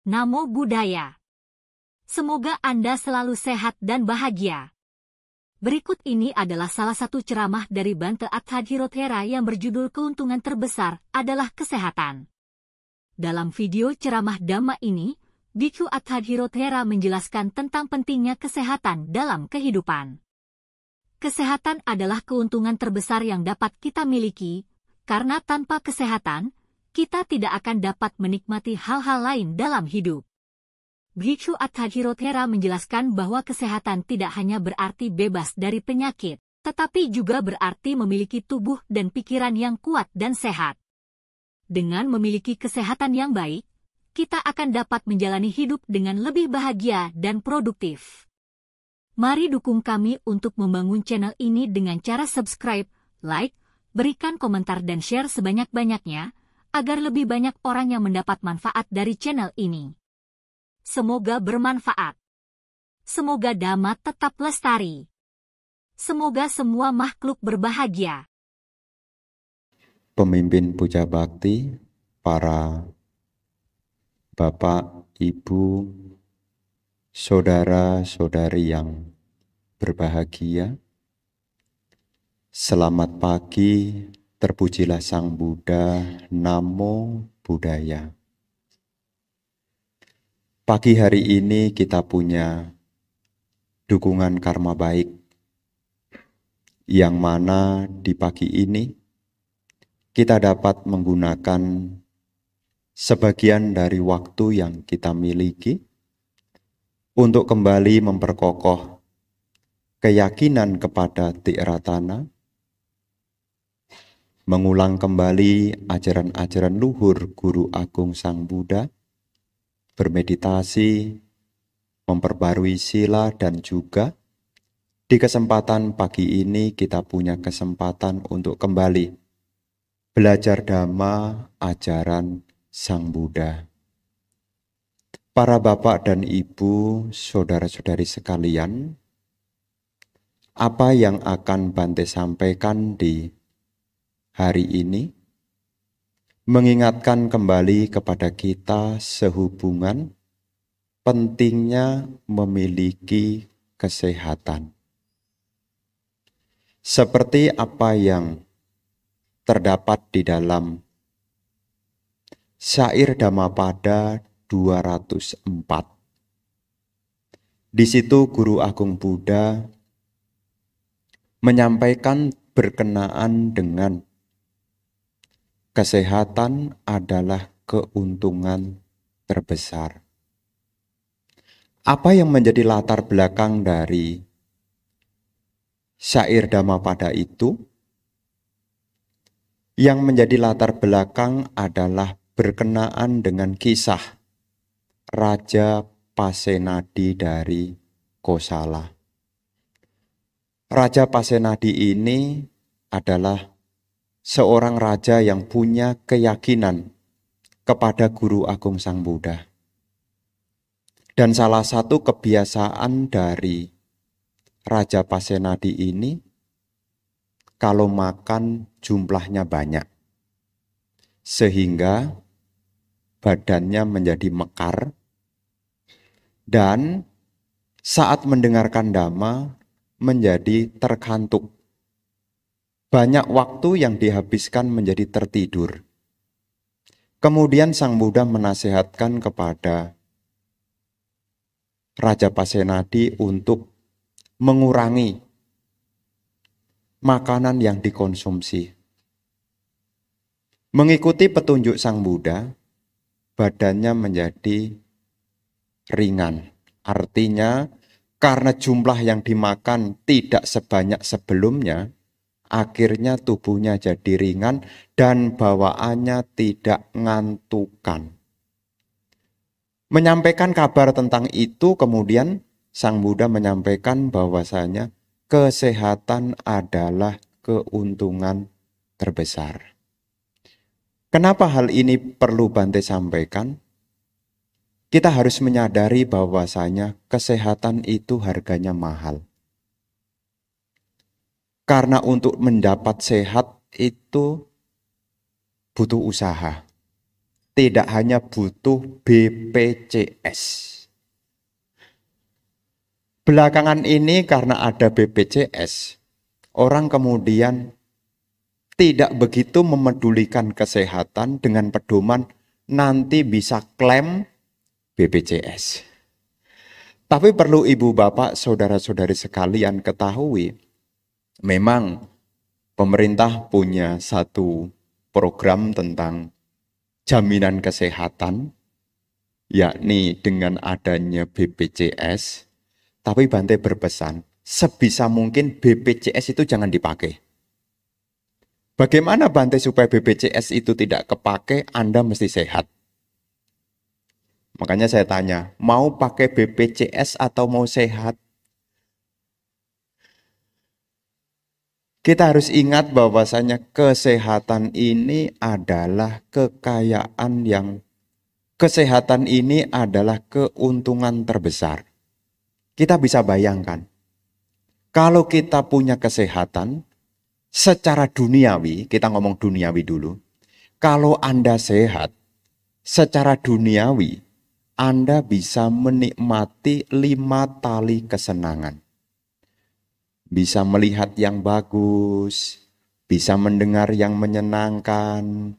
Namo Buddhaya. Semoga Anda selalu sehat dan bahagia. Berikut ini adalah salah satu ceramah dari Bhante Attadhirothera yang berjudul Keuntungan Terbesar adalah Kesehatan. Dalam video ceramah Dhamma ini, Bhikkhu Attadhirothera menjelaskan tentang pentingnya kesehatan dalam kehidupan. Kesehatan adalah keuntungan terbesar yang dapat kita miliki, karena tanpa kesehatan, kita tidak akan dapat menikmati hal-hal lain dalam hidup. Bhikkhu Attadhirothera menjelaskan bahwa kesehatan tidak hanya berarti bebas dari penyakit, tetapi juga berarti memiliki tubuh dan pikiran yang kuat dan sehat. Dengan memiliki kesehatan yang baik, kita akan dapat menjalani hidup dengan lebih bahagia dan produktif. Mari dukung kami untuk membangun channel ini dengan cara subscribe, like, berikan komentar dan share sebanyak-banyaknya, agar lebih banyak orang yang mendapat manfaat dari channel ini. Semoga bermanfaat. Semoga Dhamma tetap lestari. Semoga semua makhluk berbahagia. Pemimpin puja bakti, para bapak, ibu, saudara-saudari yang berbahagia, selamat pagi. Terpujilah Sang Buddha, Namo Buddhaya. Pagi hari ini kita punya dukungan karma baik, yang mana di pagi ini kita dapat menggunakan sebagian dari waktu yang kita miliki untuk kembali memperkokoh keyakinan kepada Tiratana, mengulang kembali ajaran-ajaran luhur Guru Agung Sang Buddha, bermeditasi, memperbarui sila, dan juga di kesempatan pagi ini kita punya kesempatan untuk kembali belajar Dhamma ajaran Sang Buddha. Para bapak dan ibu, saudara-saudari sekalian, apa yang akan Bhante sampaikan di hari ini mengingatkan kembali kepada kita sehubungan pentingnya memiliki kesehatan. Seperti apa yang terdapat di dalam syair Dhammapada 204. Di situ Guru Agung Buddha menyampaikan berkenaan dengan kesehatan adalah keuntungan terbesar. Apa yang menjadi latar belakang dari syair Dhammapada itu? Yang menjadi latar belakang adalah berkenaan dengan kisah Raja Pasenadi dari Kosala. Raja Pasenadi ini adalah seorang raja yang punya keyakinan kepada Guru Agung Sang Buddha. Dan salah satu kebiasaan dari Raja Pasenadi ini, kalau makan jumlahnya banyak, sehingga badannya menjadi mekar, dan saat mendengarkan Dhamma menjadi terkantuk. Banyak waktu yang dihabiskan menjadi tertidur. Kemudian Sang Buddha menasihatkan kepada Raja Pasenadi untuk mengurangi makanan yang dikonsumsi. Mengikuti petunjuk Sang Buddha, badannya menjadi ringan. Artinya, karena jumlah yang dimakan tidak sebanyak sebelumnya, akhirnya tubuhnya jadi ringan dan bawaannya tidak ngantukan. Menyampaikan kabar tentang itu, kemudian Sang Buddha menyampaikan bahwasanya kesehatan adalah keuntungan terbesar. Kenapa hal ini perlu Bhante sampaikan? Kita harus menyadari bahwasanya kesehatan itu harganya mahal. Karena untuk mendapat sehat itu butuh usaha. tidak hanya butuh BPJS. Belakangan ini karena ada BPJS, orang kemudian tidak begitu memedulikan kesehatan dengan pedoman nanti bisa klaim BPJS. Tapi perlu ibu bapak, saudara-saudari sekalian ketahui, memang pemerintah punya satu program tentang jaminan kesehatan, yakni dengan adanya BPJS, tapi Bante berpesan, sebisa mungkin BPJS itu jangan dipakai. Bagaimana Bante supaya BPJS itu tidak kepake, Anda mesti sehat. Makanya saya tanya, mau pakai BPJS atau mau sehat? Kita harus ingat bahwasanya kesehatan ini adalah kesehatan ini adalah keuntungan terbesar. Kita bisa bayangkan, kalau kita punya kesehatan, secara duniawi, kita ngomong duniawi dulu, kalau Anda sehat, secara duniawi, Anda bisa menikmati 5 tali kesenangan. Bisa melihat yang bagus, bisa mendengar yang menyenangkan,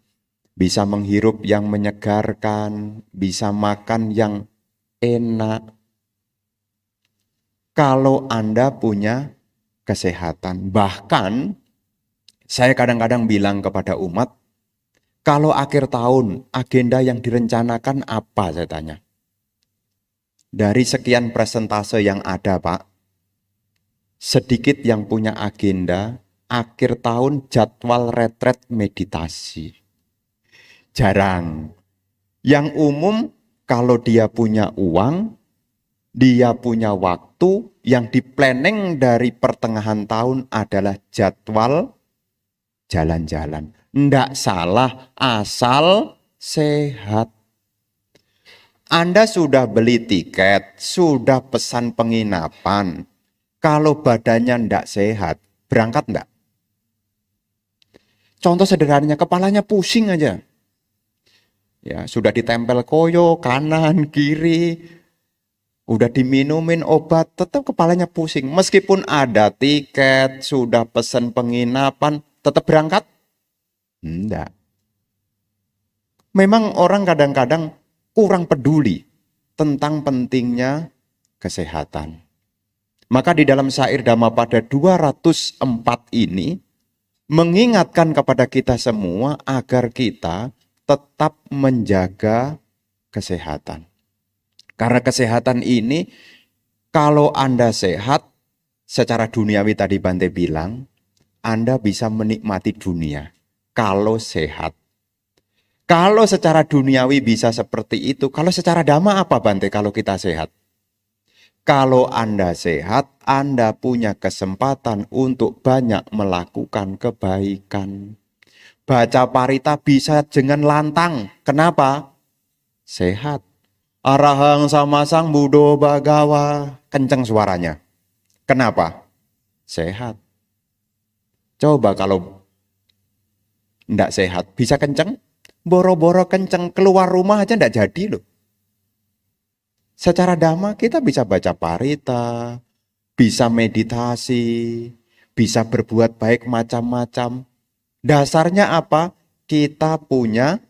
bisa menghirup yang menyegarkan, bisa makan yang enak. Kalau Anda punya kesehatan, bahkan saya kadang-kadang bilang kepada umat, kalau akhir tahun agenda yang direncanakan apa, saya tanya. Dari sekian presentase yang ada, Pak, sedikit yang punya agenda akhir tahun jadwal retret meditasi. Jarang. Yang umum kalau dia punya uang, dia punya waktu, yang di-planning dari pertengahan tahun adalah jadwal jalan-jalan. Ndak salah, asal sehat. Anda sudah beli tiket, sudah pesan penginapan. Kalau badannya ndak sehat, berangkat ndak? Contoh sederhananya, kepalanya pusing aja. Ya, sudah ditempel koyo, kanan, kiri, udah diminumin obat, tetap kepalanya pusing. Meskipun ada tiket, sudah pesan penginapan, tetap berangkat? Enggak. Memang orang kadang-kadang kurang peduli tentang pentingnya kesehatan. Maka di dalam syair Dhammapada 204 ini mengingatkan kepada kita semua agar kita tetap menjaga kesehatan. Karena kesehatan ini kalau Anda sehat, secara duniawi tadi Bante bilang, Anda bisa menikmati dunia kalau sehat. Kalau secara duniawi bisa seperti itu, kalau secara dhamma apa Bante kalau kita sehat? Kalau Anda sehat, Anda punya kesempatan untuk banyak melakukan kebaikan. Baca parita bisa dengan lantang. Kenapa? Sehat. Arahang samasang buddho bhagawa. Kenceng suaranya. Kenapa? Sehat. Coba kalau enggak sehat, bisa kenceng? Boro-boro kenceng, keluar rumah aja enggak jadi loh. Secara dhamma kita bisa baca parita, bisa meditasi, bisa berbuat baik macam-macam. Dasarnya apa? Kita punya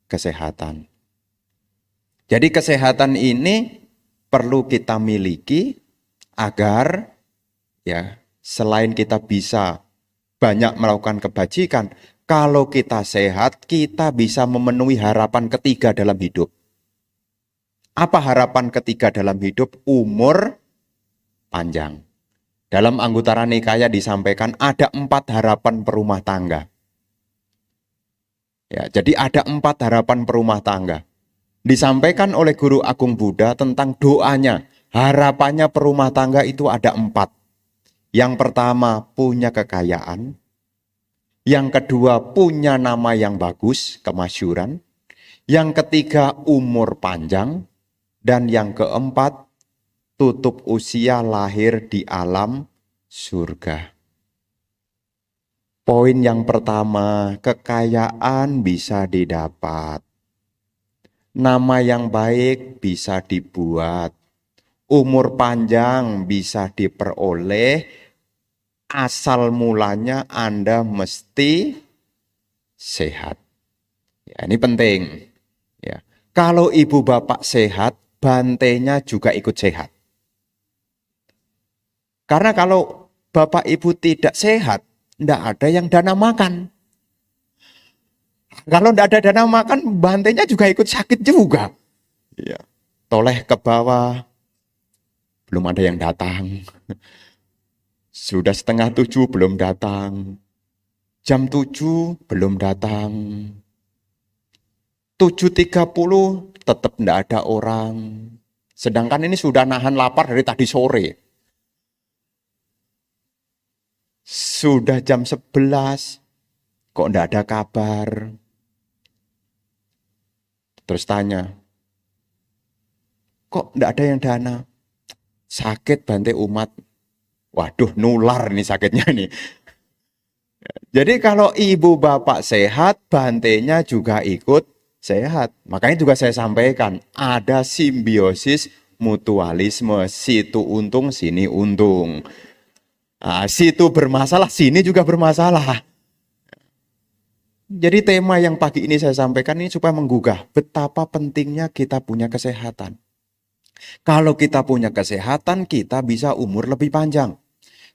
kesehatan. Jadi kesehatan ini perlu kita miliki agar ya selain kita bisa banyak melakukan kebajikan, kalau kita sehat, kita bisa memenuhi harapan ketiga dalam hidup. Apa harapan ketiga dalam hidup? Umur panjang. Dalam Anguttara Nikaya disampaikan ada 4 harapan perumah tangga. Ya, jadi ada 4 harapan perumah tangga. Disampaikan oleh Guru Agung Buddha tentang doanya. Harapannya perumah tangga itu ada 4. Yang pertama punya kekayaan. Yang kedua, punya nama yang bagus, kemasyhuran. Yang ketiga, umur panjang. Dan yang keempat, tutup usia lahir di alam surga. Poin yang pertama, kekayaan bisa didapat. Nama yang baik bisa dibuat. Umur panjang bisa diperoleh. Asal mulanya Anda mesti sehat. Ya, ini penting. Ya. Kalau ibu bapak sehat, bantainya juga ikut sehat. Karena kalau bapak ibu tidak sehat, tidak ada yang dana makan. Kalau tidak ada dana makan, bantainya juga ikut sakit juga. Ya. Toleh ke bawah, belum ada yang datang. Sudah 6:30 belum datang. Jam 7 belum datang. 7:30 tetap tidak ada orang. Sedangkan ini sudah nahan lapar dari tadi sore. Sudah jam 11, kok tidak ada kabar. Terus tanya, kok tidak ada yang dana? Sakit bantai umat. Waduh, nular nih sakitnya nih. Jadi kalau ibu bapak sehat, bantainya juga ikut sehat. Makanya juga saya sampaikan, ada simbiosis mutualisme. Situ untung, sini untung. Nah, situ bermasalah, sini juga bermasalah. Jadi tema yang pagi ini saya sampaikan ini supaya menggugah betapa pentingnya kita punya kesehatan. Kalau kita punya kesehatan, kita bisa umur lebih panjang.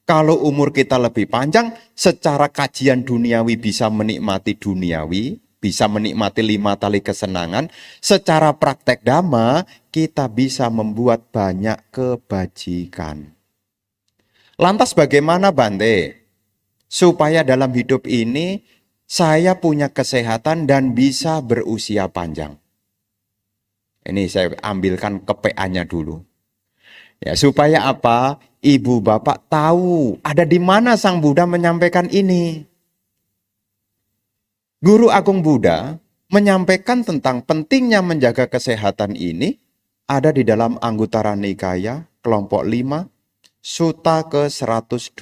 Kalau umur kita lebih panjang, secara kajian duniawi bisa menikmati duniawi, bisa menikmati 5 tali kesenangan. Secara praktek dhamma, kita bisa membuat banyak kebajikan. Lantas bagaimana Bante? Supaya dalam hidup ini, saya punya kesehatan dan bisa berusia panjang. Ini saya ambilkan KPA-nya dulu. Ya, supaya apa? Ibu bapak tahu ada di mana Sang Buddha menyampaikan ini. Guru Agung Buddha menyampaikan tentang pentingnya menjaga kesehatan ini ada di dalam Anguttara Nikaya kelompok 5 Sutta ke-126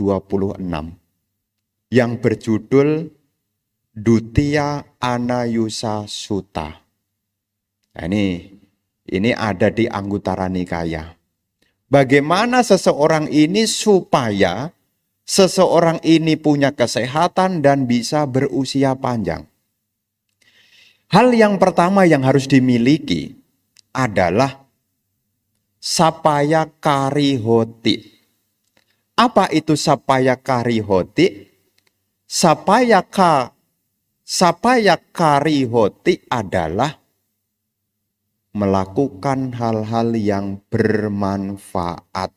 yang berjudul Dutiya Anayusa Sutta. Nah, ini ada di Anguttara Nikaya. Bagaimana seseorang ini supaya seseorang ini punya kesehatan dan bisa berusia panjang. Hal yang pertama yang harus dimiliki adalah sapaya karihoti. Apa itu sapaya karihoti? Sapaya karihoti adalah melakukan hal-hal yang bermanfaat.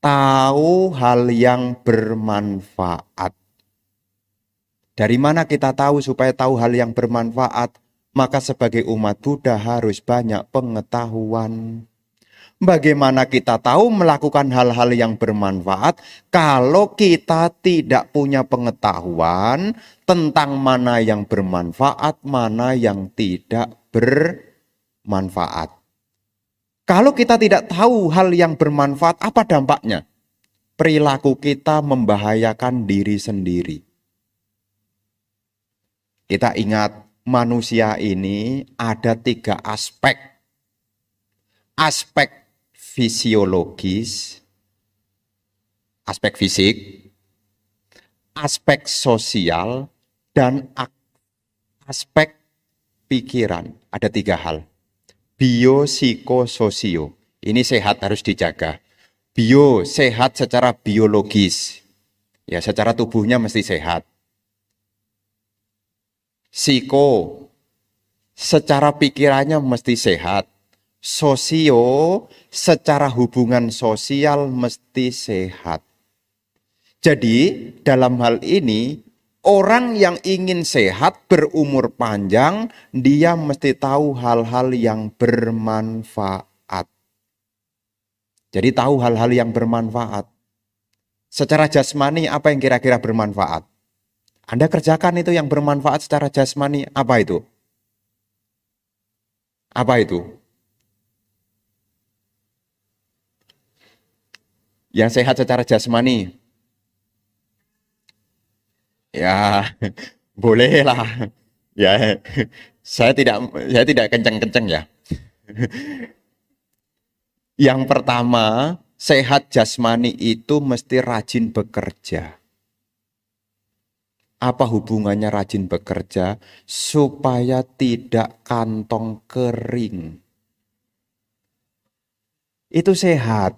Tahu hal yang bermanfaat. Dari mana kita tahu supaya tahu hal yang bermanfaat? Maka sebagai umat Buddha harus banyak pengetahuan. Bagaimana kita tahu melakukan hal-hal yang bermanfaat kalau kita tidak punya pengetahuan tentang mana yang bermanfaat, mana yang tidak bermanfaat. Kalau kita tidak tahu hal yang bermanfaat, apa dampaknya? Perilaku kita membahayakan diri sendiri. Kita ingat, manusia ini ada 3 aspek. Aspek fisiologis, aspek fisik, aspek sosial, dan aspek pikiran. Ada 3 hal. Bio, psiko, sosio. Ini sehat harus dijaga. Bio, sehat secara biologis. Ya, secara tubuhnya mesti sehat. Psiko, secara pikirannya mesti sehat. Sosio, secara hubungan sosial mesti sehat. Jadi, dalam hal ini, orang yang ingin sehat, berumur panjang, dia mesti tahu hal-hal yang bermanfaat. Jadi tahu hal-hal yang bermanfaat. Secara jasmani, apa yang kira-kira bermanfaat? Anda kerjakan itu yang bermanfaat secara jasmani, apa itu? Apa itu? Yang sehat secara jasmani. Ya, boleh lah. Ya, saya tidak kenceng-kenceng ya. Yang pertama, sehat jasmani itu mesti rajin bekerja. Apa hubungannya rajin bekerja? Supaya tidak kantong kering. Itu sehat.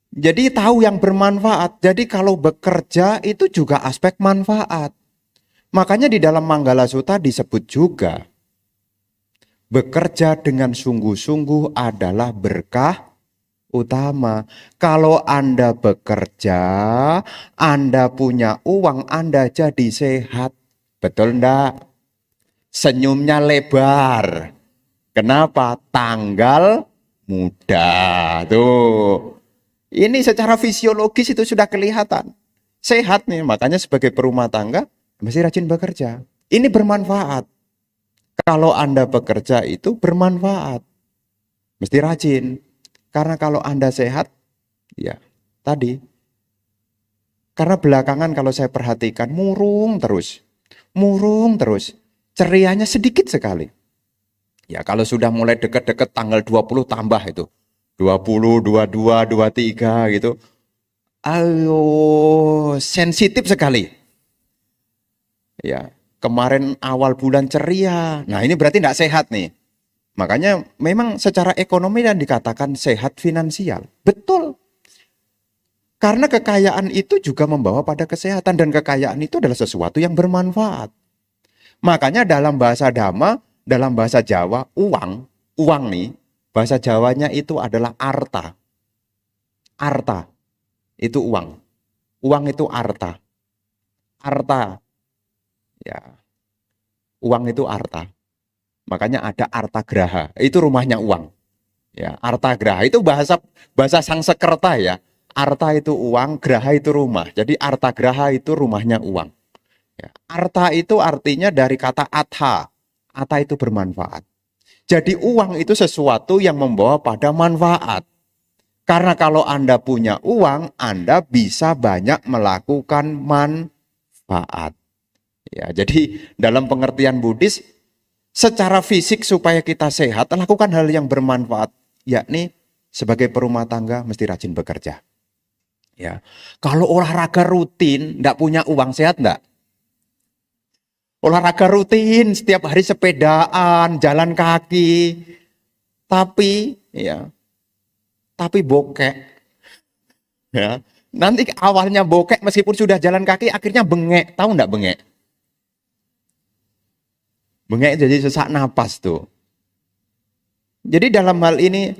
Jadi tahu yang bermanfaat. Jadi kalau bekerja itu juga aspek manfaat. Makanya di dalam Manggala Sutta disebut juga, bekerja dengan sungguh-sungguh adalah berkah utama. Kalau Anda bekerja, Anda punya uang, Anda jadi sehat. Betul enggak? Senyumnya lebar. Kenapa? Tanggal muda. Tuh. Ini secara fisiologis itu sudah kelihatan. Sehat nih, makanya sebagai perumah tangga mesti rajin bekerja. Ini bermanfaat. Kalau Anda bekerja itu bermanfaat. Mesti rajin. Karena kalau Anda sehat, ya tadi. Karena belakangan kalau saya perhatikan murung terus. Murung terus. Cerianya sedikit sekali. Ya kalau sudah mulai deket-deket tanggal 20 tambah itu. 20, 22, 23 gitu. Ayo, sensitif sekali. Ya, kemarin awal bulan ceria. Nah, ini berarti tidak sehat nih. Makanya memang secara ekonomi dan dikatakan sehat finansial. Betul. Karena kekayaan itu juga membawa pada kesehatan dan kekayaan itu adalah sesuatu yang bermanfaat. Makanya dalam bahasa Dhamma, dalam bahasa Jawa, uang nih, bahasa Jawanya itu adalah arta. Arta itu uang. Uang itu arta. Arta. Ya. Uang itu arta. Makanya ada arta graha. Itu rumahnya uang. Ya, arta graha itu bahasa Sangsekerta ya. Arta itu uang, graha itu rumah. Jadi arta graha itu rumahnya uang. Ya. Arta itu artinya dari kata atha. Atha itu bermanfaat. Jadi uang itu sesuatu yang membawa pada manfaat. Karena kalau Anda punya uang, Anda bisa banyak melakukan manfaat. Ya, jadi dalam pengertian Buddhis, secara fisik supaya kita sehat, lakukan hal yang bermanfaat. Yakni sebagai perumah tangga mesti rajin bekerja. Ya, kalau olahraga rutin, tidak punya uang, sehat enggak? Olahraga rutin, setiap hari sepedaan, jalan kaki. Tapi bokek. Ya. Nanti awalnya bokek meskipun sudah jalan kaki akhirnya bengek. Tahu enggak bengek? Bengek jadi sesak napas tuh. Jadi dalam hal ini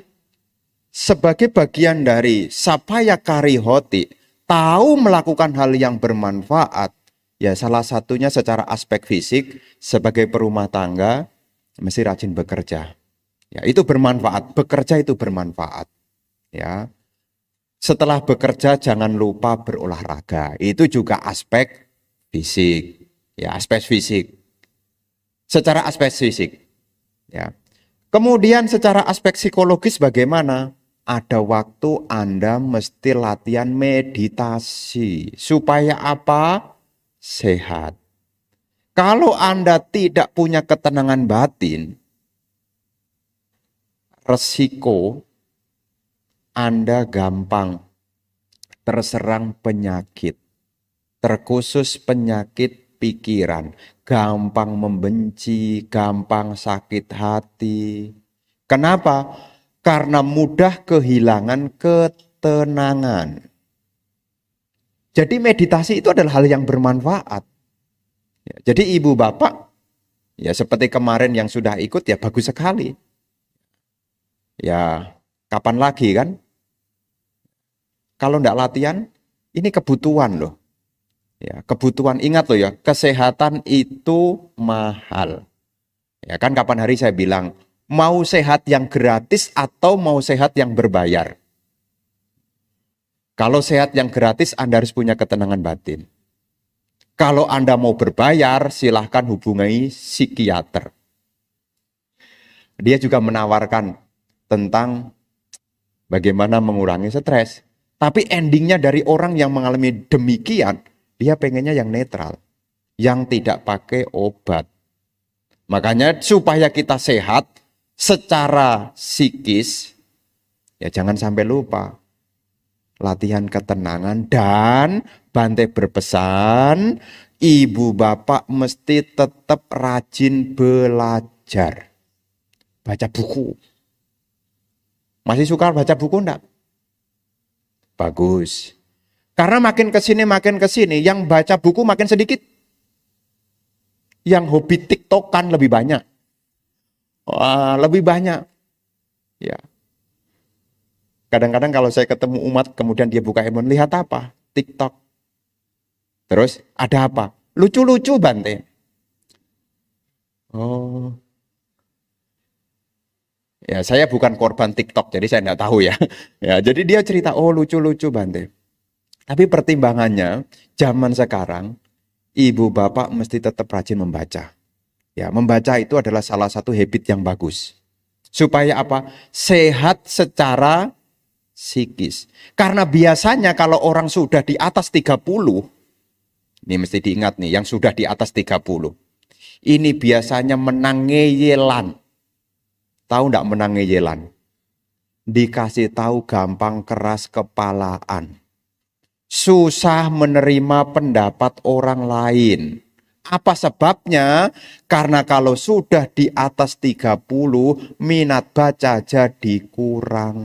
sebagai bagian dari Sapaya Karihoti, tahu melakukan hal yang bermanfaat. Ya salah satunya secara aspek fisik sebagai perumah tangga mesti rajin bekerja. Ya itu bermanfaat, bekerja itu bermanfaat. Ya. Setelah bekerja jangan lupa berolahraga. Itu juga aspek fisik. Ya, aspek fisik. Secara aspek fisik. Ya. Kemudian secara aspek psikologis bagaimana? Ada waktu Anda mesti latihan meditasi. Supaya apa? Sehat. Kalau Anda tidak punya ketenangan batin, resiko Anda gampang terserang penyakit, terkhusus penyakit pikiran, gampang membenci, gampang sakit hati. Kenapa? Karena mudah kehilangan ketenangan. Jadi meditasi itu adalah hal yang bermanfaat. Ya, jadi ibu bapak, ya seperti kemarin yang sudah ikut ya bagus sekali. Ya kapan lagi kan? Kalau enggak latihan, ini kebutuhan loh. Ya, kebutuhan, ingat loh ya, kesehatan itu mahal. Ya kan kapan hari saya bilang, mau sehat yang gratis atau mau sehat yang berbayar? Kalau sehat yang gratis, Anda harus punya ketenangan batin. Kalau Anda mau berbayar, silahkan hubungi psikiater. Dia juga menawarkan tentang bagaimana mengurangi stres. Tapi endingnya dari orang yang mengalami demikian, dia pengennya yang netral. Yang tidak pakai obat. Makanya supaya kita sehat, secara psikis, ya jangan sampai lupa. Latihan ketenangan dan Bante berpesan, ibu bapak mesti tetap rajin belajar. Baca buku. Masih suka baca buku enggak? Bagus. Karena makin kesini, yang baca buku makin sedikit. Yang hobi TikTokan lebih banyak. Wah, lebih banyak. Ya. Kadang-kadang kalau saya ketemu umat, kemudian dia buka handphone, lihat apa? TikTok. Terus ada apa? Lucu-lucu Bante. Oh. Ya, saya bukan korban TikTok, jadi saya enggak tahu ya. Ya, jadi dia cerita, oh lucu-lucu Bante. Tapi pertimbangannya, zaman sekarang, ibu bapak mesti tetap rajin membaca. Ya, membaca itu adalah salah satu habit yang bagus. Supaya apa? Sehat secara psikis. Karena biasanya kalau orang sudah di atas 30, ini mesti diingat nih, yang sudah di atas 30, ini biasanya menang ngeyelan. Tahu enggak menang ngeyelan? Dikasih tahu gampang keras kepalaan. Susah menerima pendapat orang lain. Apa sebabnya? Karena kalau sudah di atas 30, minat baca jadi kurang.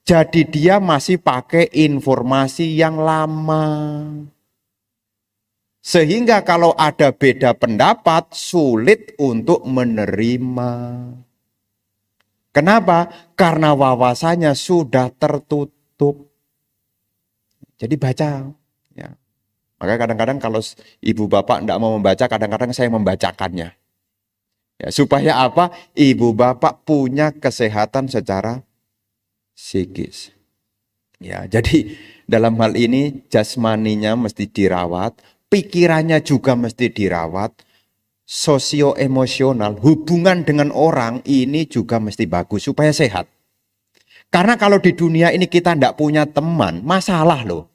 Jadi dia masih pakai informasi yang lama. Sehingga kalau ada beda pendapat, sulit untuk menerima. Kenapa? Karena wawasannya sudah tertutup. Jadi baca. Ya. Maka kadang-kadang kalau ibu bapak tidak mau membaca, kadang-kadang saya membacakannya. Ya, supaya apa? Ibu bapak punya kesehatan secara psikis. Ya, jadi dalam hal ini jasmaninya mesti dirawat, pikirannya juga mesti dirawat, sosio-emosional, hubungan dengan orang ini juga mesti bagus supaya sehat. Karena kalau di dunia ini kita tidak punya teman, masalah loh.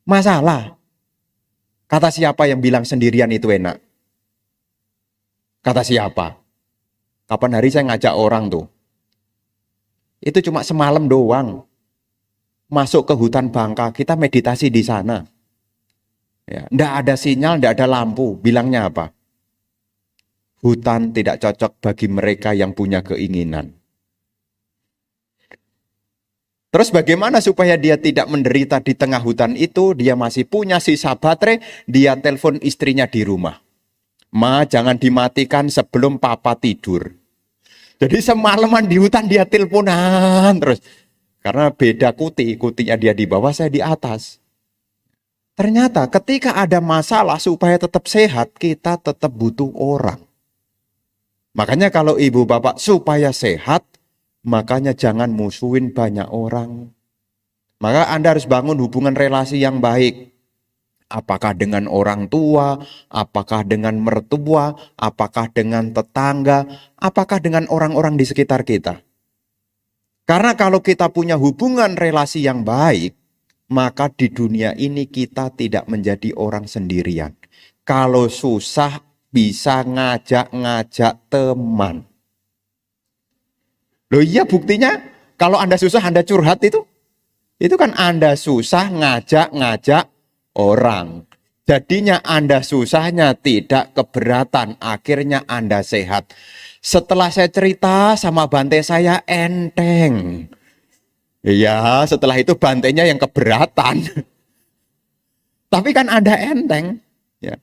Masalah. Kata siapa yang bilang sendirian itu enak? Kata siapa? Kapan hari saya ngajak orang tuh? Itu cuma semalam doang. Masuk ke hutan Bangka, kita meditasi di sana. Ya, nggak ada sinyal, nggak ada lampu. Bilangnya apa? Hutan tidak cocok bagi mereka yang punya keinginan. Terus bagaimana supaya dia tidak menderita di tengah hutan itu? Dia masih punya sisa baterai, dia telepon istrinya di rumah. Ma, jangan dimatikan sebelum papa tidur. Jadi semalaman di hutan dia teleponan terus. Karena beda kutinya dia di bawah, saya di atas. Ternyata ketika ada masalah supaya tetap sehat, kita tetap butuh orang. Makanya kalau ibu bapak supaya sehat, makanya jangan musuhin banyak orang. Maka Anda harus bangun hubungan relasi yang baik. Apakah dengan orang tua, apakah dengan mertua, apakah dengan tetangga, apakah dengan orang-orang di sekitar kita. Karena kalau kita punya hubungan relasi yang baik, maka di dunia ini kita tidak menjadi orang sendirian. Kalau susah bisa ngajak-ngajak teman. Loh iya buktinya kalau Anda susah Anda curhat itu kan Anda susah ngajak-ngajak orang. Jadinya Anda susahnya tidak keberatan, akhirnya Anda sehat. Setelah saya cerita sama Bante saya enteng. Iya, setelah itu Bantenya yang keberatan. Tapi kan Anda enteng. Ya.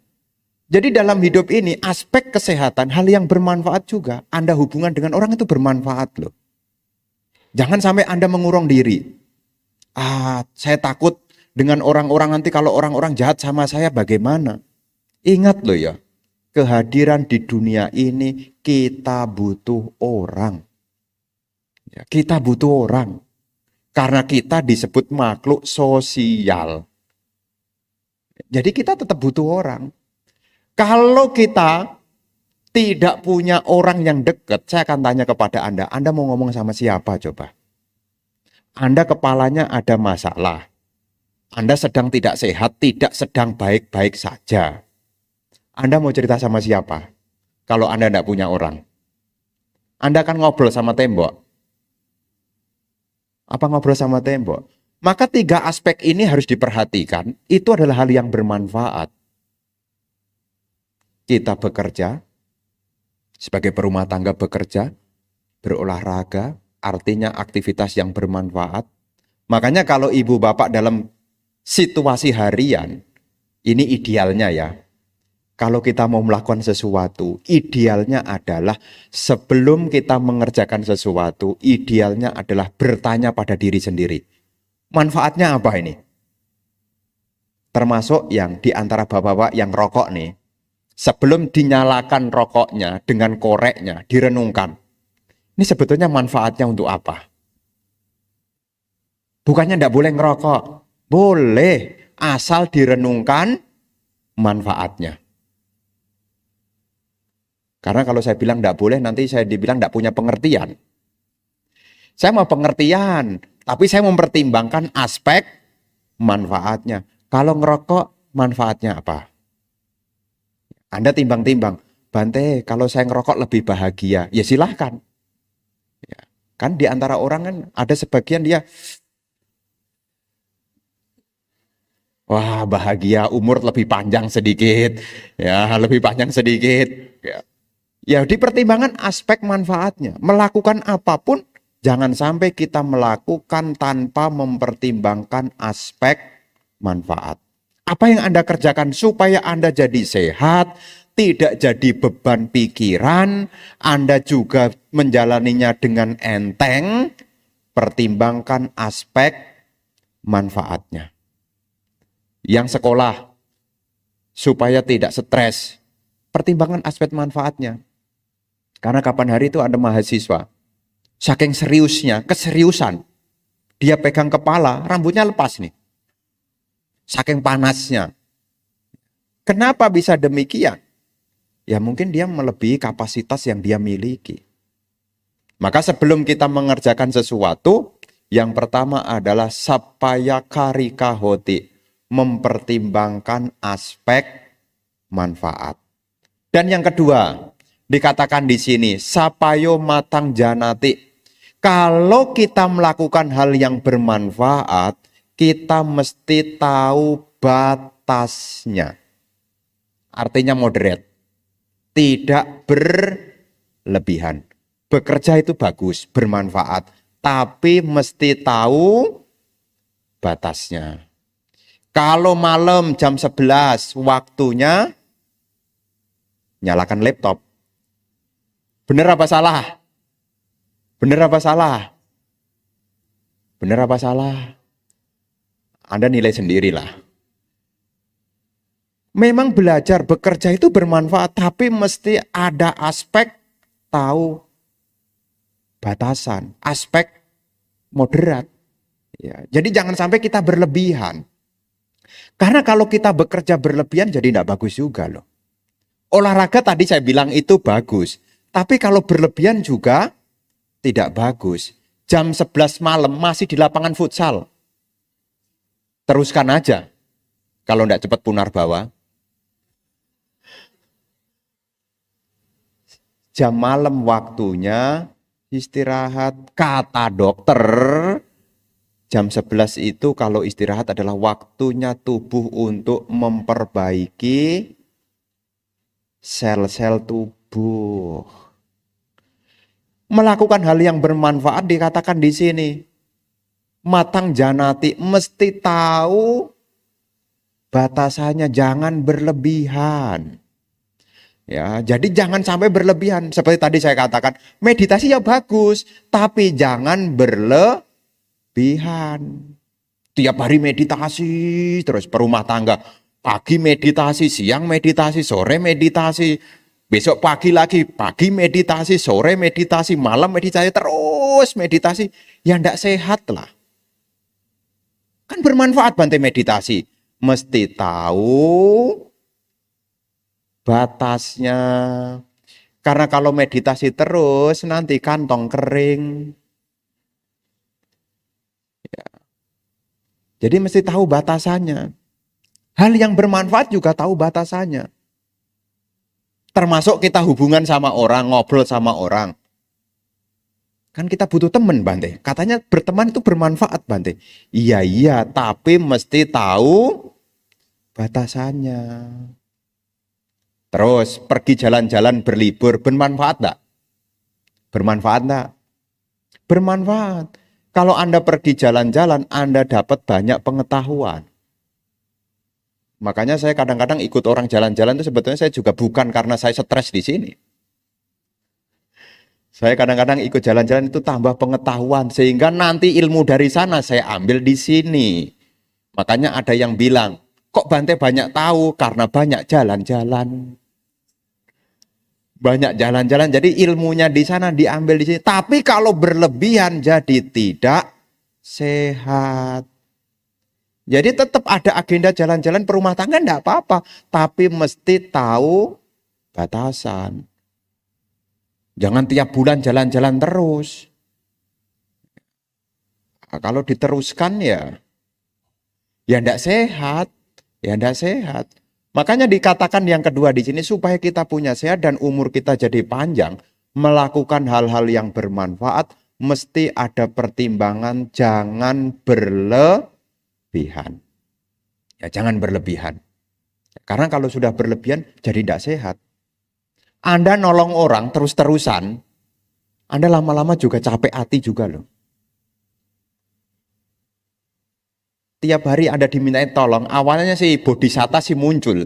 Jadi dalam hidup ini aspek kesehatan hal yang bermanfaat juga. Anda hubungan dengan orang itu bermanfaat loh. Jangan sampai Anda mengurung diri. Saya takut dengan orang-orang nanti kalau orang-orang jahat sama saya bagaimana? Ingat loh ya, kehadiran di dunia ini kita butuh orang. Ya, kita butuh orang. Karena kita disebut makhluk sosial. Jadi kita tetap butuh orang. Kalau kita tidak punya orang yang dekat, saya akan tanya kepada Anda mau ngomong sama siapa coba? Anda kepalanya ada masalah. Anda sedang tidak sehat, tidak sedang baik-baik saja. Anda mau cerita sama siapa? Kalau Anda tidak punya orang. Anda akan ngobrol sama tembok. Apa ngobrol sama tembok? Maka 3 aspek ini harus diperhatikan. Itu adalah hal yang bermanfaat. Kita bekerja, sebagai perumah tangga bekerja, berolahraga, artinya aktivitas yang bermanfaat. Makanya kalau ibu bapak dalam situasi harian, ini idealnya ya. Kalau kita mau melakukan sesuatu, idealnya adalah sebelum kita mengerjakan sesuatu, idealnya adalah bertanya pada diri sendiri. Manfaatnya apa ini? Termasuk yang di antara bapak-bapak yang rokok nih, sebelum dinyalakan rokoknya dengan koreknya, direnungkan. Ini sebetulnya manfaatnya untuk apa? Bukannya tidak boleh ngerokok. Boleh, asal direnungkan manfaatnya. Karena kalau saya bilang tidak boleh, nanti saya dibilang tidak punya pengertian. Saya mau pengertian, tapi saya mempertimbangkan aspek manfaatnya. Kalau ngerokok, manfaatnya apa? Anda timbang-timbang, Bante, kalau saya ngerokok lebih bahagia, ya silahkan. Ya, kan di antara orang kan ada sebagian dia, wah bahagia, umur lebih panjang sedikit, ya lebih panjang sedikit. Ya dipertimbangkan aspek manfaatnya. Melakukan apapun, jangan sampai kita melakukan tanpa mempertimbangkan aspek manfaat. Apa yang Anda kerjakan supaya Anda jadi sehat, tidak jadi beban pikiran, Anda juga menjalaninya dengan enteng, pertimbangkan aspek manfaatnya. Yang sekolah, supaya tidak stres, pertimbangkan aspek manfaatnya. Karena kapan hari itu ada mahasiswa, saking seriusnya, keseriusan, dia pegang kepala, rambutnya lepas nih. Saking panasnya. Kenapa bisa demikian? Ya mungkin dia melebihi kapasitas yang dia miliki. Maka sebelum kita mengerjakan sesuatu, yang pertama adalah sapaya karika hoti, mempertimbangkan aspek manfaat. Dan yang kedua, dikatakan di sini, sapayo matang janati. Kalau kita melakukan hal yang bermanfaat, kita mesti tahu batasnya. Artinya moderate. Tidak berlebihan. Bekerja itu bagus, bermanfaat. Tapi mesti tahu batasnya. Kalau malam jam 11 waktunya, nyalakan laptop. Benar apa salah? Benar apa salah? Benar apa salah? Anda nilai sendirilah. Memang belajar bekerja itu bermanfaat, tapi mesti ada aspek tahu batasan, aspek moderat. Ya, jadi jangan sampai kita berlebihan. Karena kalau kita bekerja berlebihan jadi tidak bagus juga loh. Olahraga tadi saya bilang itu bagus. Tapi kalau berlebihan juga tidak bagus. Jam 11 malam masih di lapangan futsal. Teruskan aja. Kalau tidak cepat punar bawah. Jam malam waktunya istirahat. Kata dokter, jam 11 itu kalau istirahat adalah waktunya tubuh untuk memperbaiki sel-sel tubuh. Melakukan hal yang bermanfaat dikatakan di sini. Matang janati, mesti tahu batasannya, jangan berlebihan. Ya, jadi jangan sampai berlebihan. Seperti tadi saya katakan, meditasi ya bagus, tapi jangan berlebihan. Tiap hari meditasi, terus perumah tangga. Pagi meditasi, siang meditasi, sore meditasi. Besok pagi lagi, pagi meditasi, sore meditasi, malam meditasi, terus meditasi. Ya tidak sehat lah. Kan bermanfaat Bante meditasi. Mesti tahu batasnya. Karena kalau meditasi terus, nanti kantong kering. Ya. Jadi mesti tahu batasannya. Hal yang bermanfaat juga tahu batasannya. Termasuk kita hubungan sama orang, ngobrol sama orang. Kan kita butuh teman, Bante. Katanya berteman itu bermanfaat, Bante. Iya, tapi mesti tahu batasannya. Terus pergi jalan-jalan berlibur, bermanfaat enggak? Bermanfaat enggak? Bermanfaat. Kalau Anda pergi jalan-jalan, Anda dapat banyak pengetahuan. Makanya saya kadang-kadang ikut orang jalan-jalan itu sebetulnya saya juga bukan karena saya stres di sini. Saya kadang-kadang ikut jalan-jalan itu tambah pengetahuan sehingga nanti ilmu dari sana saya ambil di sini. Makanya ada yang bilang, kok Bante banyak tahu? Karena banyak jalan-jalan. Banyak jalan-jalan, jadi ilmunya di sana diambil di sini. Tapi kalau berlebihan jadi tidak sehat. Jadi tetap ada agenda jalan-jalan perumah tangga enggak apa-apa, tapi mesti tahu batasan. Jangan tiap bulan jalan-jalan terus. Nah, kalau diteruskan ya enggak sehat, enggak sehat. Makanya dikatakan yang kedua di sini supaya kita punya sehat dan umur kita jadi panjang, melakukan hal-hal yang bermanfaat mesti ada pertimbangan, jangan berlebihan. Ya jangan berlebihan. Karena kalau sudah berlebihan jadi tidak sehat. Anda nolong orang terus-terusan, Anda lama-lama juga capek hati juga loh. Tiap hari Anda dimintain tolong, awalnya sih bodhisatta sih muncul.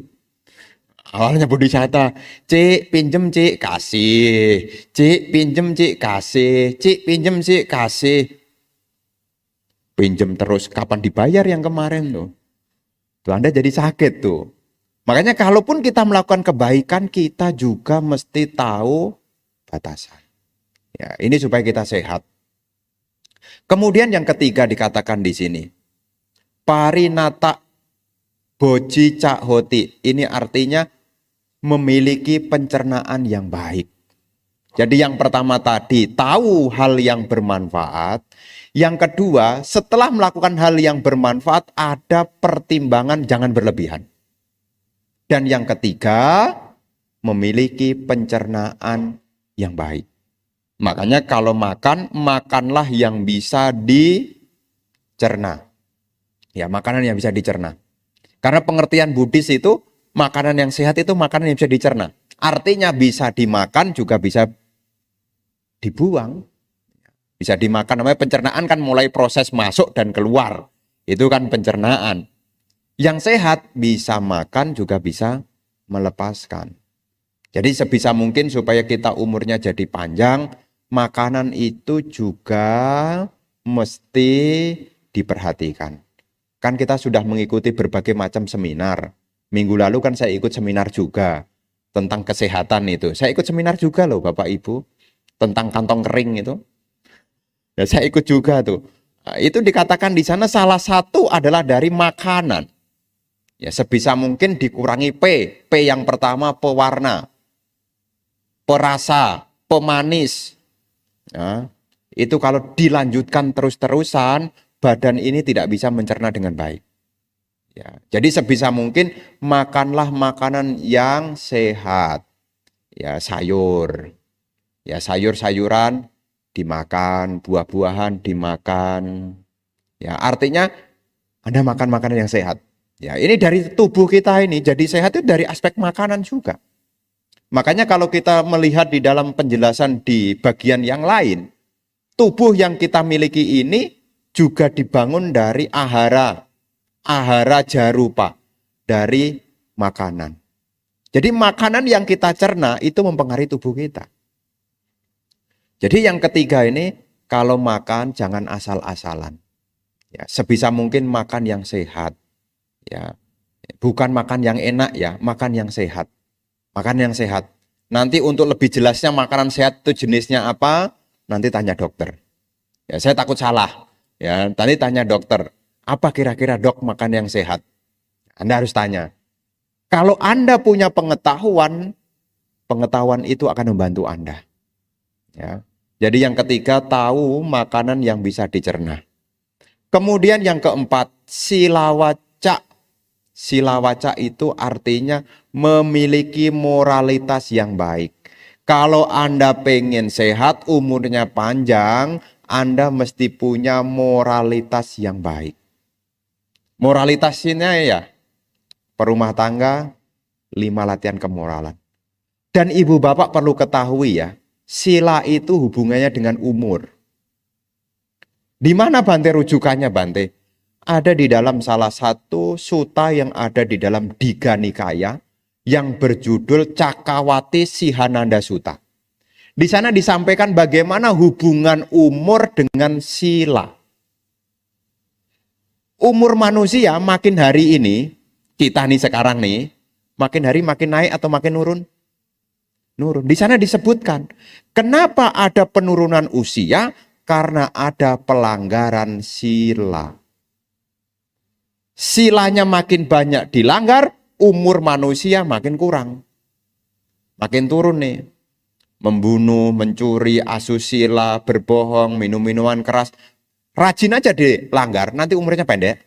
Awalnya bodhisatta, cik pinjem cik kasih, cik pinjem cik kasih, cik pinjem cik kasih. Pinjem terus, kapan dibayar yang kemarin tuh? Tuh Anda jadi sakit tuh. Makanya kalaupun kita melakukan kebaikan, kita juga mesti tahu batasan. Ya, ini supaya kita sehat. Kemudian yang ketiga dikatakan di sini, parinata boji cak hoti. Ini artinya memiliki pencernaan yang baik. Jadi yang pertama tadi, tahu hal yang bermanfaat. Yang kedua, setelah melakukan hal yang bermanfaat, ada pertimbangan jangan berlebihan. Dan yang ketiga, memiliki pencernaan yang baik. Makanya kalau makan, makanlah yang bisa dicerna. Ya, makanan yang bisa dicerna. Karena pengertian Buddhis itu, makanan yang sehat itu makanan yang bisa dicerna. Artinya bisa dimakan juga bisa dibuang. Bisa dimakan, namanya pencernaan kan mulai proses masuk dan keluar. Itu kan pencernaan. Yang sehat bisa makan juga bisa melepaskan. Jadi sebisa mungkin supaya kita umurnya jadi panjang, makanan itu juga mesti diperhatikan. Kan kita sudah mengikuti berbagai macam seminar. Minggu lalu kan saya ikut seminar juga tentang kesehatan itu. Saya ikut seminar juga loh Bapak Ibu tentang kantong kering itu. Ya, saya ikut juga tuh. Nah, itu dikatakan di sana salah satu adalah dari makanan. Ya, sebisa mungkin dikurangi P. P yang pertama pewarna, perasa, pemanis. Ya, itu kalau dilanjutkan terus-terusan, badan ini tidak bisa mencerna dengan baik. Ya, jadi sebisa mungkin makanlah makanan yang sehat. Ya, sayur. Ya, sayur-sayuran dimakan, buah-buahan dimakan. Ya, artinya Anda makan makanan yang sehat. Ya, ini dari tubuh kita ini jadi sehat itu dari aspek makanan juga. Makanya kalau kita melihat di dalam penjelasan di bagian yang lain, tubuh yang kita miliki ini juga dibangun dari ahara jarupa, dari makanan. Jadi makanan yang kita cerna itu mempengaruhi tubuh kita. Jadi yang ketiga ini, kalau makan jangan asal-asalan. Ya, sebisa mungkin makan yang sehat. Ya, bukan makan yang enak ya, makan yang sehat. Makan yang sehat. Nanti untuk lebih jelasnya makanan sehat itu jenisnya apa, nanti tanya dokter. Ya, saya takut salah. Ya, tadi tanya dokter, apa kira-kira dok makan yang sehat? Anda harus tanya. Kalau Anda punya pengetahuan, pengetahuan itu akan membantu Anda. Ya. Jadi yang ketiga, tahu makanan yang bisa dicerna. Kemudian yang keempat, silawaca. Silawaca itu artinya memiliki moralitas yang baik. Kalau Anda pengen sehat, umurnya panjang, Anda mesti punya moralitas yang baik. Moralitasnya ya, perumah tangga, 5 latihan kemoralan. Dan ibu bapak perlu ketahui ya, sila itu hubungannya dengan umur. Di mana Bante rujukannya Bante? Ada di dalam salah satu sutta yang ada di dalam Digha Nikaya yang berjudul Cakawati Sihananda Sutta. Di sana disampaikan bagaimana hubungan umur dengan sila. Umur manusia makin hari ini, kita nih sekarang nih, makin hari makin naik atau makin nurun? Nurun. Di sana disebutkan, kenapa ada penurunan usia? Karena ada pelanggaran sila. Silanya makin banyak dilanggar, umur manusia makin kurang. Makin turun nih. Membunuh, mencuri, asusila, berbohong, minum-minuman keras. Rajin aja dilanggar, nanti umurnya pendek.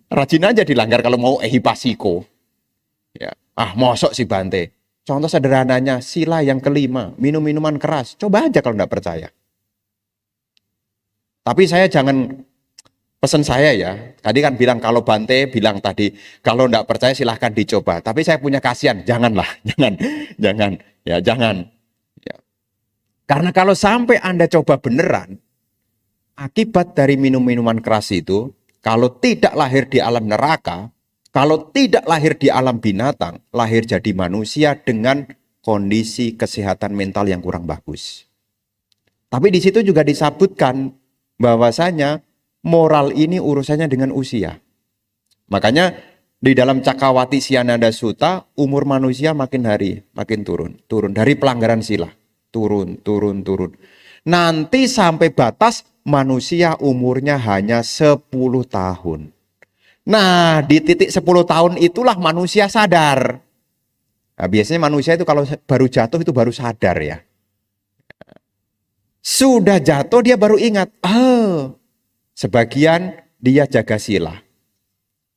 Rajin aja dilanggar kalau mau ehipasiko. Ya. Mosok sih Bante. Contoh sederhananya, sila yang kelima, minum-minuman keras. Coba aja kalau enggak percaya. Tapi saya jangan, pesan saya ya, tadi kan bilang kalau Bante bilang tadi, kalau enggak percaya silahkan dicoba. Tapi saya punya kasihan, janganlah, jangan. Ya. Karena kalau sampai Anda coba beneran, akibat dari minum-minuman keras itu, kalau tidak lahir di alam neraka, kalau tidak lahir di alam binatang, lahir jadi manusia dengan kondisi kesehatan mental yang kurang bagus. Tapi di situ juga disebutkan bahwasanya moral ini urusannya dengan usia. Makanya di dalam Cakawati Sihananda Sutta, umur manusia makin hari makin turun dari pelanggaran sila. Turun. Nanti sampai batas manusia umurnya hanya 10 tahun. Nah, di titik 10 tahun itulah manusia sadar. Nah, biasanya manusia itu kalau baru jatuh itu baru sadar ya. Sudah jatuh dia baru ingat. Sebagian dia jaga sila.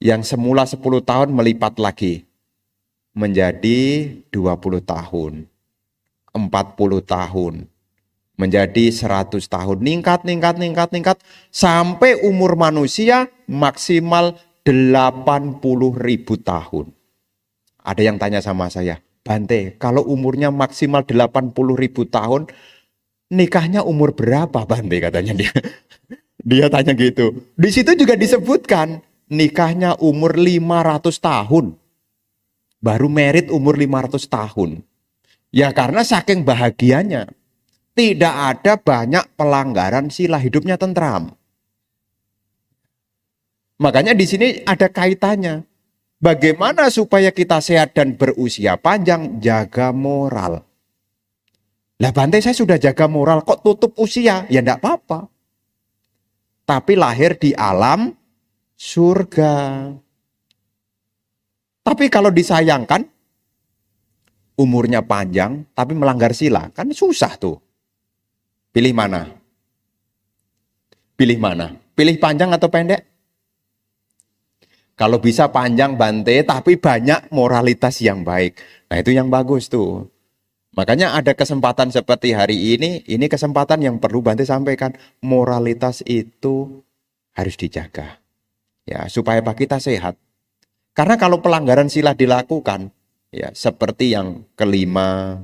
Yang semula 10 tahun melipat lagi. Menjadi 20 tahun. 40 tahun. Menjadi 100 tahun. Ningkat. Sampai umur manusia maksimal 80.000 tahun. Ada yang tanya sama saya, Bante, kalau umurnya maksimal 80.000 tahun, nikahnya umur berapa Bante katanya dia. Dia tanya gitu. Di situ juga disebutkan, nikahnya umur 500 tahun. Baru merit umur 500 tahun. Ya karena saking bahagianya. Tidak ada banyak pelanggaran sila, hidupnya tentram. Makanya di sini ada kaitannya. Bagaimana supaya kita sehat dan berusia panjang? Jaga moral. Lah Bante, saya sudah jaga moral, kok tutup usia? Ya enggak apa-apa. Tapi lahir di alam surga. Tapi kalau disayangkan, umurnya panjang, tapi melanggar sila, kan susah tuh. Pilih mana? Pilih panjang atau pendek? Kalau bisa panjang Bante, tapi banyak moralitas yang baik. Nah itu yang bagus tuh. Makanya ada kesempatan seperti hari ini kesempatan yang perlu Bante sampaikan. Moralitas itu harus dijaga. Ya, supaya kita sehat. Karena kalau pelanggaran sila dilakukan, ya seperti yang kelima,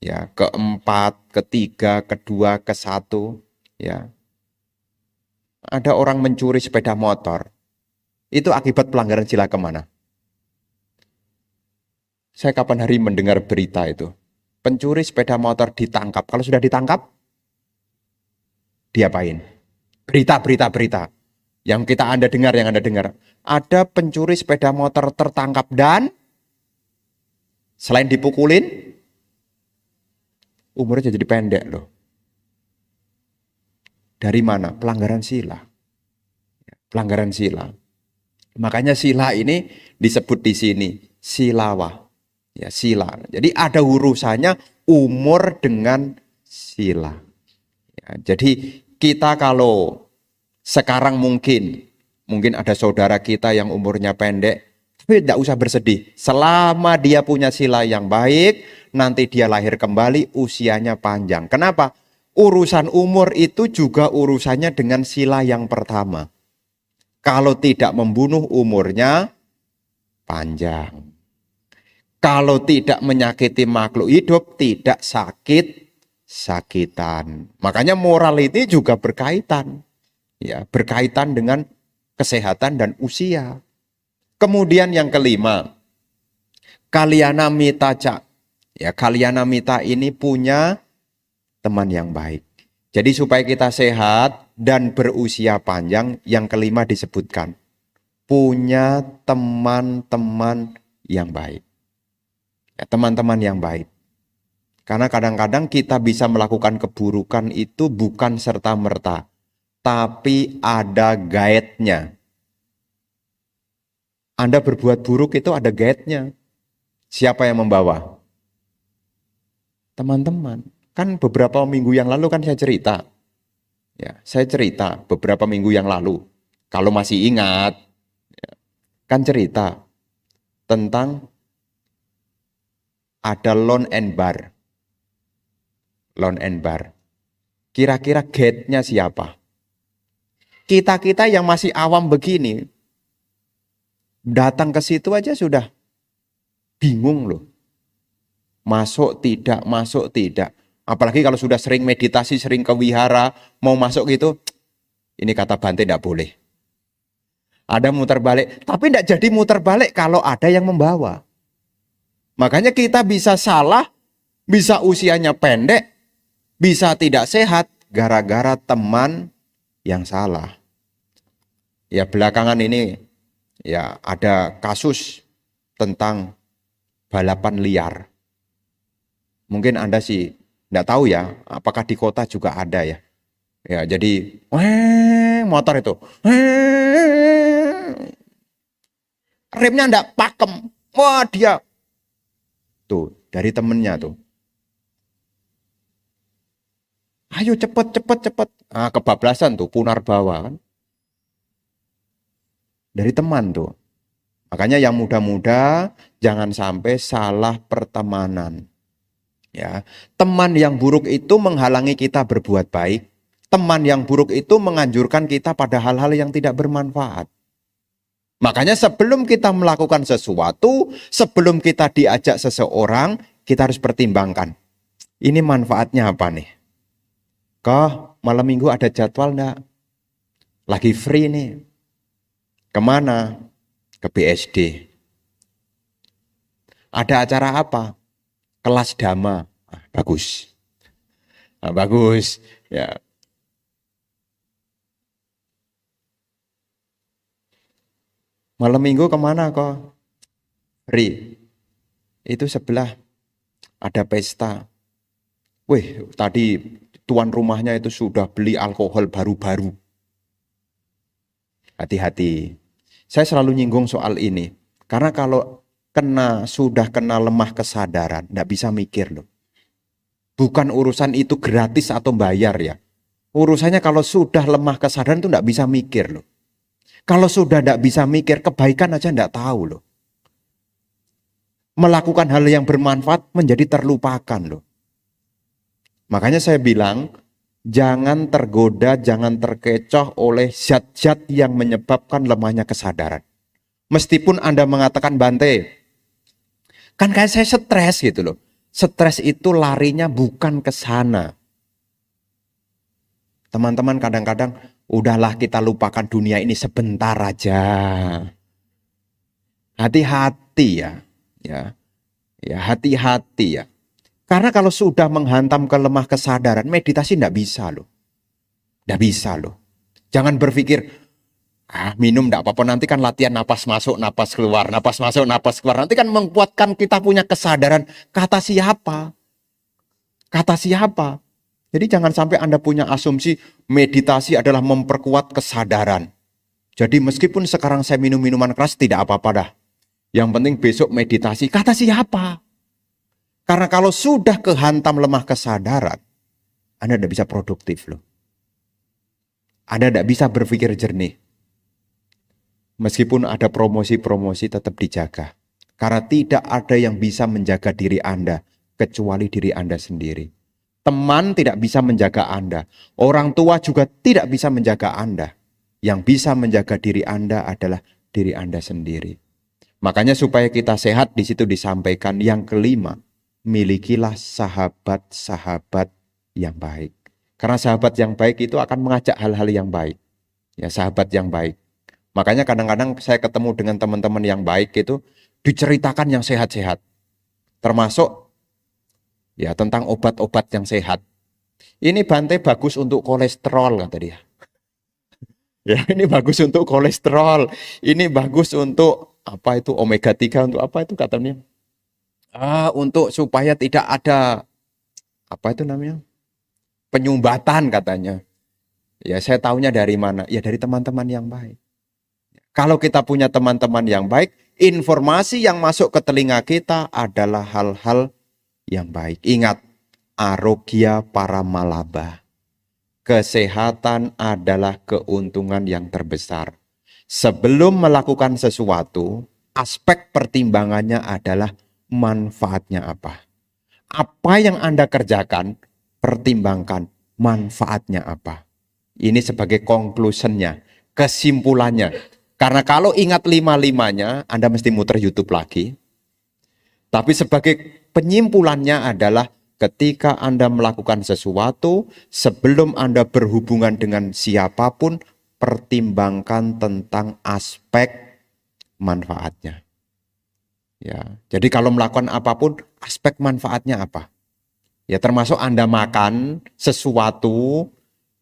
ya keempat, ketiga, kedua, kesatu, ya. Ada orang mencuri sepeda motor. Itu akibat pelanggaran sila kemana? Saya kapan hari mendengar berita itu. Pencuri sepeda motor ditangkap. Kalau sudah ditangkap, diapain? Berita. Yang Anda dengar. Ada pencuri sepeda motor tertangkap dan selain dipukulin, umurnya jadi pendek loh. Dari mana? Pelanggaran sila. Pelanggaran sila. Makanya sila ini disebut di sini silawa. Ya, sila. Jadi ada urusannya umur dengan sila. Ya, jadi kita kalau sekarang mungkin ada saudara kita yang umurnya pendek, Tapi tidak usah bersedih. Selama dia punya sila yang baik, nanti dia lahir kembali, usianya panjang. Kenapa? Urusan umur itu juga urusannya dengan sila yang pertama. Kalau tidak membunuh, umurnya panjang. Kalau tidak menyakiti makhluk hidup, tidak sakit-sakitan. Makanya moral ini juga berkaitan. Ya, berkaitan dengan kesehatan dan usia. Kemudian yang kelima, kalyana mita. Ya, kalyana mita ini punya teman yang baik. Jadi supaya kita sehat dan berusia panjang, yang kelima disebutkan. Punya teman-teman yang baik. Ya, teman-teman yang baik. Karena kadang-kadang kita bisa melakukan keburukan itu bukan serta-merta. Tapi ada guide-nya. Anda berbuat buruk itu ada guide-nya. Siapa yang membawa? Teman-teman. Kan beberapa minggu yang lalu kan saya cerita. Ya, saya cerita beberapa minggu yang lalu. Kalau masih ingat, ya, kan cerita tentang ada loan and bar. Loan and bar. Kira-kira guide-nya siapa? Kita-kita yang masih awam begini, datang ke situ aja sudah bingung loh. Masuk tidak, masuk tidak. Apalagi kalau sudah sering meditasi, sering ke wihara, mau masuk gitu, ini kata Bante tidak boleh. Ada muter balik, tapi tidak jadi muter balik kalau ada yang membawa. Makanya kita bisa salah, bisa usianya pendek, bisa tidak sehat, gara-gara teman yang salah. Ya belakangan ini ya ada kasus tentang balapan liar. Mungkin Anda sih enggak tahu ya, apakah di kota juga ada ya. Ya jadi motor itu remnya enggak pakem. Wah dia tuh dari temennya tuh. Ayo cepet. Ah, kebablasan tuh punar bawa kan. Dari teman tuh. Makanya yang muda-muda jangan sampai salah pertemanan. Ya, teman yang buruk itu menghalangi kita berbuat baik. Teman yang buruk itu menganjurkan kita pada hal-hal yang tidak bermanfaat. Makanya sebelum kita melakukan sesuatu, sebelum kita diajak seseorang, kita harus pertimbangkan. Ini manfaatnya apa nih? Kok malam minggu ada jadwal enggak? Lagi free nih. Kemana? Ke BSD. Ada acara apa? Kelas dhamma. Bagus. Bagus. Ya. Malam minggu kemana kok? Free. Itu sebelah ada pesta. Wih, tadi tuan rumahnya itu sudah beli alkohol baru-baru. Hati-hati. Saya selalu nyinggung soal ini. Karena kalau sudah kena lemah kesadaran, tidak bisa mikir loh. Bukan urusan itu gratis atau bayar ya. Urusannya kalau sudah lemah kesadaran itu tidak bisa mikir loh. Kalau sudah tidak bisa mikir, kebaikan aja tidak tahu loh. Melakukan hal yang bermanfaat menjadi terlupakan loh. Makanya saya bilang, jangan tergoda, jangan terkecoh oleh zat-zat yang menyebabkan lemahnya kesadaran. Meskipun Anda mengatakan, Bante, kan kayak saya stres gitu loh. Stres itu larinya bukan ke sana. Teman-teman kadang-kadang, udahlah kita lupakan dunia ini sebentar aja. Hati-hati ya. Ya, hati-hati ya. Karena kalau sudah menghantam ke lemah kesadaran, meditasi tidak bisa loh. Tidak bisa loh. Jangan berpikir, minum tidak apa-apa, nanti kan latihan napas masuk, napas keluar, napas masuk, napas keluar. Nanti kan membuatkan kita punya kesadaran. Kata siapa? Kata siapa? Jadi jangan sampai Anda punya asumsi meditasi adalah memperkuat kesadaran. Jadi meskipun sekarang saya minum minuman keras, tidak apa-apa dah. Yang penting besok meditasi. Kata siapa? Karena kalau sudah kehantam lemah kesadaran, Anda tidak bisa produktif loh. Anda tidak bisa berpikir jernih. Meskipun ada promosi-promosi tetap dijaga. Karena tidak ada yang bisa menjaga diri Anda kecuali diri Anda sendiri. Teman tidak bisa menjaga Anda. Orang tua juga tidak bisa menjaga Anda. Yang bisa menjaga diri Anda adalah diri Anda sendiri. Makanya supaya kita sehat, di situ disampaikan yang kelima, milikilah sahabat-sahabat yang baik. Karena sahabat yang baik itu akan mengajak hal-hal yang baik. Ya, sahabat yang baik. Makanya kadang-kadang saya ketemu dengan teman-teman yang baik itu diceritakan yang sehat-sehat. Termasuk ya tentang obat-obat yang sehat. Ini Bante bagus untuk kolesterol kata dia. Ya, ini bagus untuk kolesterol. Ini bagus untuk apa itu omega 3 untuk apa itu katanya? Untuk supaya tidak ada apa itu namanya? Penyumbatan katanya. Ya, saya tahunya dari mana? Ya dari teman-teman yang baik. Kalau kita punya teman-teman yang baik, informasi yang masuk ke telinga kita adalah hal-hal yang baik. Ingat, arogya paramalabha. Kesehatan adalah keuntungan yang terbesar. Sebelum melakukan sesuatu, aspek pertimbangannya adalah manfaatnya apa. Apa yang Anda kerjakan, pertimbangkan manfaatnya apa. Ini sebagai conclusionnya, kesimpulannya. Karena kalau ingat lima-limanya, Anda mesti muter YouTube lagi. Tapi sebagai penyimpulannya adalah ketika Anda melakukan sesuatu, sebelum Anda berhubungan dengan siapapun, pertimbangkan tentang aspek manfaatnya. Ya, jadi kalau melakukan apapun, aspek manfaatnya apa? Ya, termasuk Anda makan sesuatu,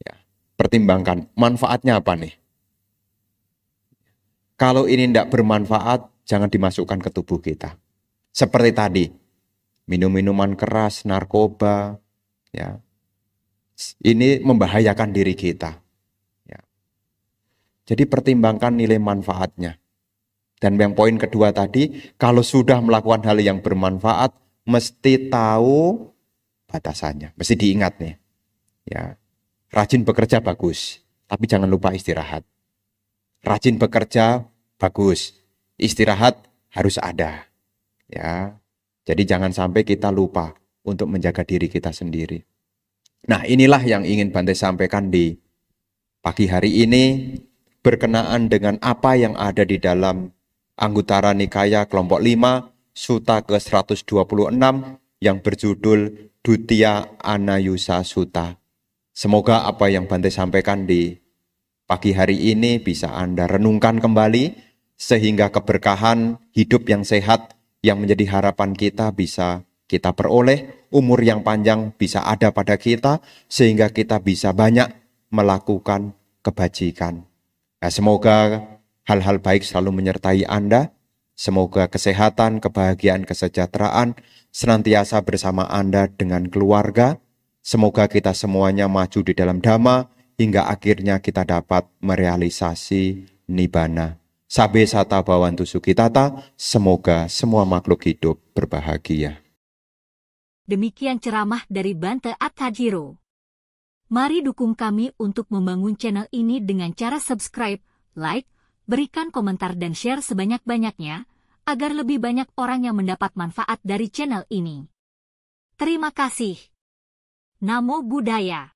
ya, pertimbangkan manfaatnya apa nih? Kalau ini tidak bermanfaat, jangan dimasukkan ke tubuh kita. Seperti tadi, minum-minuman keras, narkoba, ya, ini membahayakan diri kita. Ya. Jadi pertimbangkan nilai manfaatnya. Dan yang poin kedua tadi, kalau sudah melakukan hal yang bermanfaat, mesti tahu batasannya, mesti diingat nih. Ya, rajin bekerja bagus, tapi jangan lupa istirahat. Rajin bekerja bagus, istirahat harus ada. Ya, jadi jangan sampai kita lupa untuk menjaga diri kita sendiri. Nah, inilah yang ingin Bante sampaikan di pagi hari ini berkenaan dengan apa yang ada di dalam Anguttara Nikaya kelompok 5, Sutta ke-126 yang berjudul Duttiya Anayusa Sutta. Semoga apa yang Bante sampaikan di pagi hari ini bisa Anda renungkan kembali sehingga keberkahan hidup yang sehat yang menjadi harapan kita bisa kita peroleh, umur yang panjang bisa ada pada kita sehingga kita bisa banyak melakukan kebajikan. Nah, semoga hal-hal baik selalu menyertai Anda. Semoga kesehatan, kebahagiaan, kesejahteraan senantiasa bersama Anda dengan keluarga. Semoga kita semuanya maju di dalam Dhamma hingga akhirnya kita dapat merealisasi Nibbana. Sabe sata bhavantu sukhitata, semoga semua makhluk hidup berbahagia. Demikian ceramah dari Bante Attadhiro. Mari dukung kami untuk membangun channel ini dengan cara subscribe, like, berikan komentar dan share sebanyak-banyaknya, agar lebih banyak orang yang mendapat manfaat dari channel ini. Terima kasih. Namo Buddhaya.